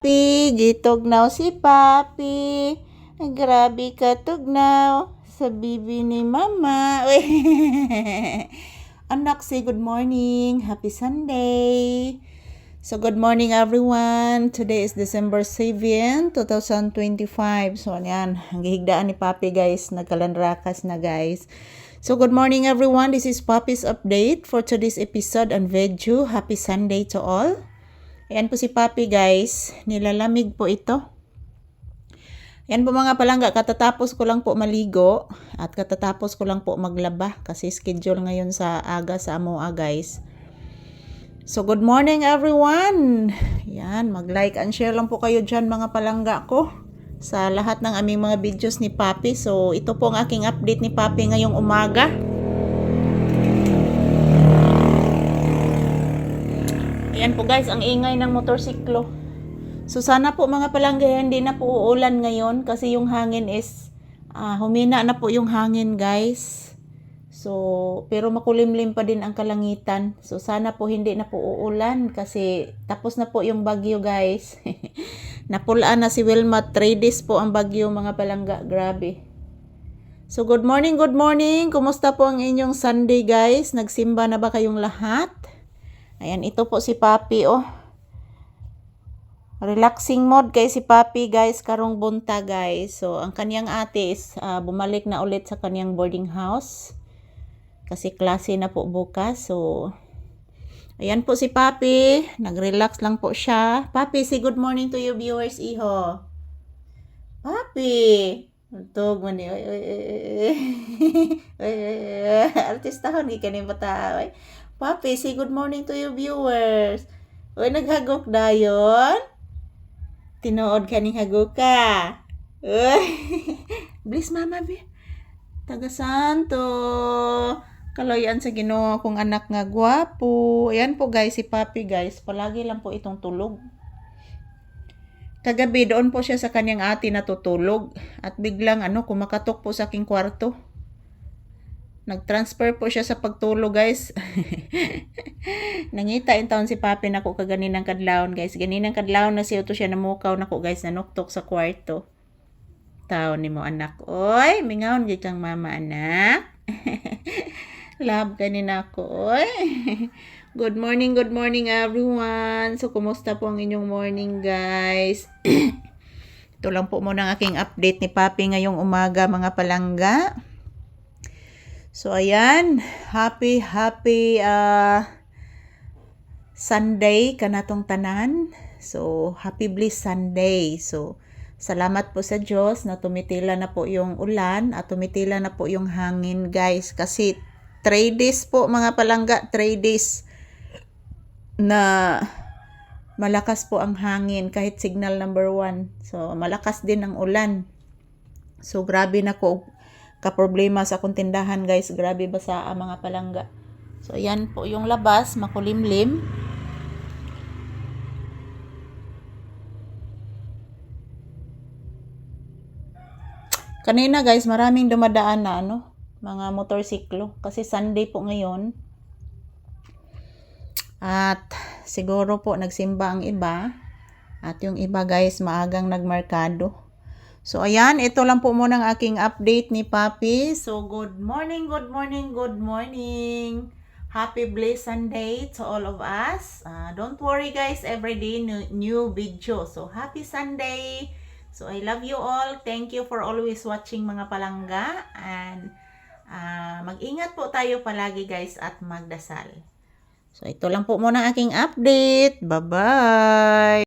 Gitugnaw si Papi. Grabe ka tugnaw sa bibi ni Mama. Anak, say good morning. Happy Sunday. So good morning everyone. Today is December 7, 2025. So yan, ang gihigdaan ni Papi guys. Nagkalanrakas na guys. So good morning everyone. This is Papi's update for today's episode and video. Happy Sunday to all. Ayan po si Papi guys, nilalamig po ito. Ayan po mga palangga, katatapos ko lang po maligo at katatapos ko lang po maglaba kasi schedule ngayon sa aga sa Amoa guys. So good morning everyone. Ayan, mag-like and share lang po kayo dyan mga palangga ko sa lahat ng aming mga videos ni Papi. So ito po ang aking update ni Papi ngayong umaga. Ayan po guys, ang ingay ng motorsiklo. So sana po mga palangga, hindi na po uulan ngayon kasi yung hangin is humina na po yung hangin guys. So pero makulimlim pa din ang kalangitan. So sana po hindi na po uulan kasi tapos na po yung bagyo guys. Napulaan na si Wilma, 3 days po ang bagyo mga palangga, grabe. So good morning, good morning. Kumusta po ang inyong Sunday guys? Nagsimba na ba kayong lahat? Ayan, ito po si Papi, oh. Relaxing mode kay si Papi, guys, karong bunta, guys. So, ang kaniyang ate is bumalik na ulit sa kaniyang boarding house. Kasi klase na po bukas. So, ayan po si Papi. Nag-relax lang po siya. Papi, say good morning to your viewers, iho. Papi! Tug man ni. Artistahon gi kani bata. Papi, say good morning to your viewers. Uy, naghagok dayon. Tinuod ka ning hagok ka. Uy. Bless mama be. Taga Santo. Kaloyan sa Ginoo kong anak nga gwapo. Ayan po guys, si Papi guys. Palagi lang po itong tulog. Kagabi doon po siya sa kanyang ate natutulog. At biglang kumakatok po sa aking kwarto. Nag-transfer po siya sa pagtulog guys. Nangita in taon si Papi nako kaganinang kadlawon guys. Ganinang kadlawon na siya to siya namukaw nako guys, nanuktok sa kwarto. Taon ni mo anak. Oy, mingawon gid kang mama anak. Love kanina ko. Oy. Good morning everyone. So kumusta po ang inyong morning guys? Ito lang po muna ang aking update ni Papi ngayong umaga mga palangga. So ayan, happy Sunday kanatong tanan. So happy bliss Sunday. So salamat po sa Diyos na tumitila na po yung ulan at tumitila na po yung hangin guys. Kasi 3 days po mga palangga, 3 days na malakas po ang hangin kahit signal number 1. So malakas din ang ulan. So grabe na ko ka-problema sa akong tindahan guys. Grabe basa ang mga palangga. So ayan po yung labas, makulimlim. Kanina guys, maraming dumadaan na mga motorsiklo kasi Sunday po ngayon. At siguro po nagsimba ang iba. At yung iba guys, maagang nagmerkado. So ayan, ito lang po muna ang aking update ni Papi. So good morning. Happy blessed Sunday to all of us. Don't worry guys, everyday new video. So happy Sunday. So I love you all. Thank you for always watching mga palangga. And mag-ingat po tayo palagi guys at magdasal. So ito lang po muna ang aking update. Bye-bye.